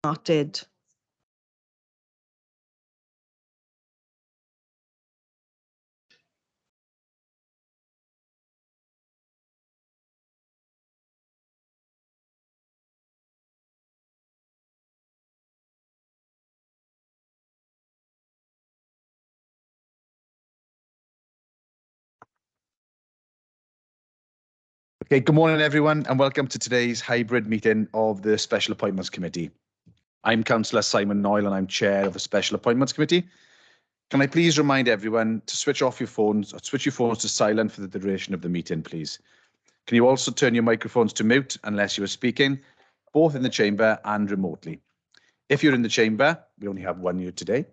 started. Okay, good morning everyone and welcome to today's hybrid meeting of the Special Appointments Committee. I'm Councillor Simon Noyle and I'm Chair of the Special Appointments Committee. Can I please remind everyone to switch off your phones or switch your phones to silent for the duration of the meeting, please. Can you also turn your microphones to mute unless you are speaking, both in the chamber and remotely. If you're in the chamber, we only have one here today,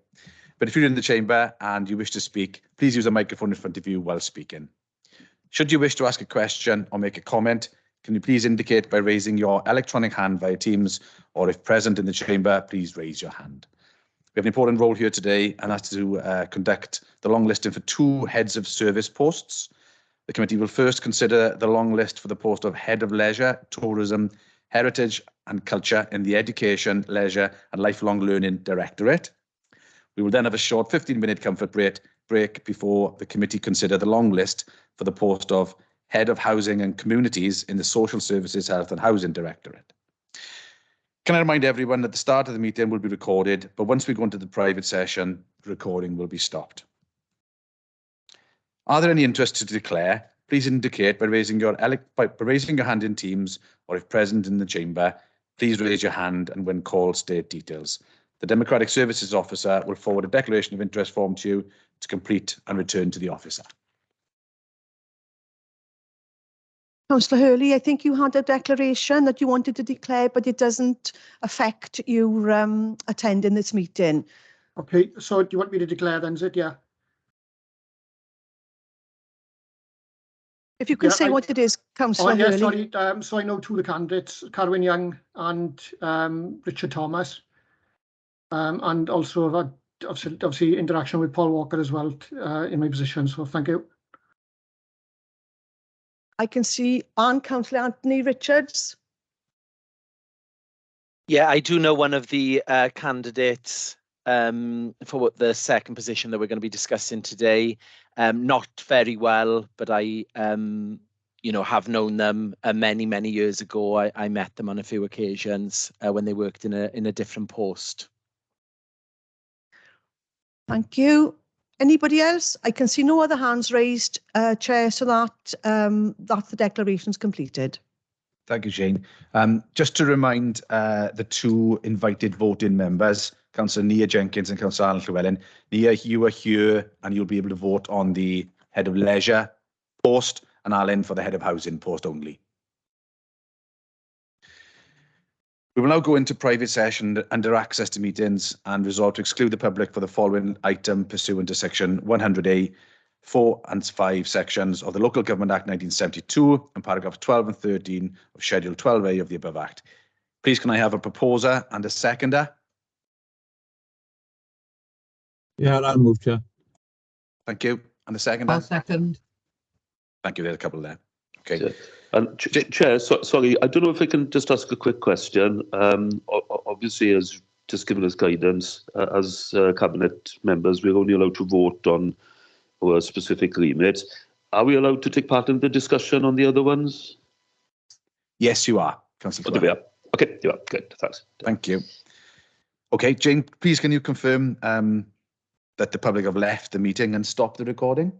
but if you're in the chamber and you wish to speak, please use a microphone in front of you while speaking. Should you wish to ask a question or make a comment, can you please indicate by raising your electronic hand via Teams, or if present in the chamber, please raise your hand. We have an important role here today, and that's to conduct the long listing for 2 heads of service posts. The committee will first consider the long list for the post of Head of Leisure, Tourism, Heritage and Culture in the Education, Leisure and Lifelong Learning Directorate. We will then have a short 15-minute comfort break before the committee consider the long list for the post of Head of Housing and Communities in the Social Services, Health and Housing Directorate. Can I remind everyone that the start of the meeting will be recorded, but once we go into the private session, the recording will be stopped. Are there any interests to declare? Please indicate by raising your hand in Teams, or if present in the chamber, please raise your hand and when called, state details. The Democratic Services Officer will forward a declaration of interest form to you to complete and return to the officer. Councillor Hurley, I think you had a declaration that you wanted to declare, but it doesn't affect you attending this meeting. Okay, so do you want me to declare then, is it? Yeah. If you can say what it is, Councillor Hurley. Sorry. So I know 2 of the candidates, Carwyn Young and Richard Thomas. And also I've had obviously interaction with Paul Walker as well in my position, so thank you. I can see Councillor Anthony Richards. Yeah, I do know one of the candidates for the second position that we're going to be discussing today. Not very well, but I have known them many years ago. I met them on a few occasions when they worked in a different post. Thank you. Anybody else? I can see no other hands raised, Chair, so that the declaration's completed. Thank you, Jane. Just to remind the 2 invited voting members, Councillor Neath Jenkins and Councillor Alan Llewellyn, Neath, you are here and you'll be able to vote on the Head of Leisure post, and Alan for the Head of Housing post only. We will now go into private session under access to meetings and resolve to exclude the public for the following item pursuant to section 100A, 4 and 5 sections of the Local Government Act 1972 and paragraphs 12 and 13 of Schedule 12A of the above Act. Please can I have a proposer and a seconder? Yeah, I'll move, Chair. Thank you. And the seconder? I'll second. Thank you. There's a couple there. Okay. And Chair, sorry, I don't know if I can just ask a quick question. Obviously, as just given us guidance, as Cabinet members, we're only allowed to vote on our specific remit. Are we allowed to take part in the discussion on the other ones? Yes, you are, Councillor. Oh, there we are. Okay, you are. Good, thanks. Thank you. Okay, Jane, please can you confirm that the public have left the meeting and stopped the recording?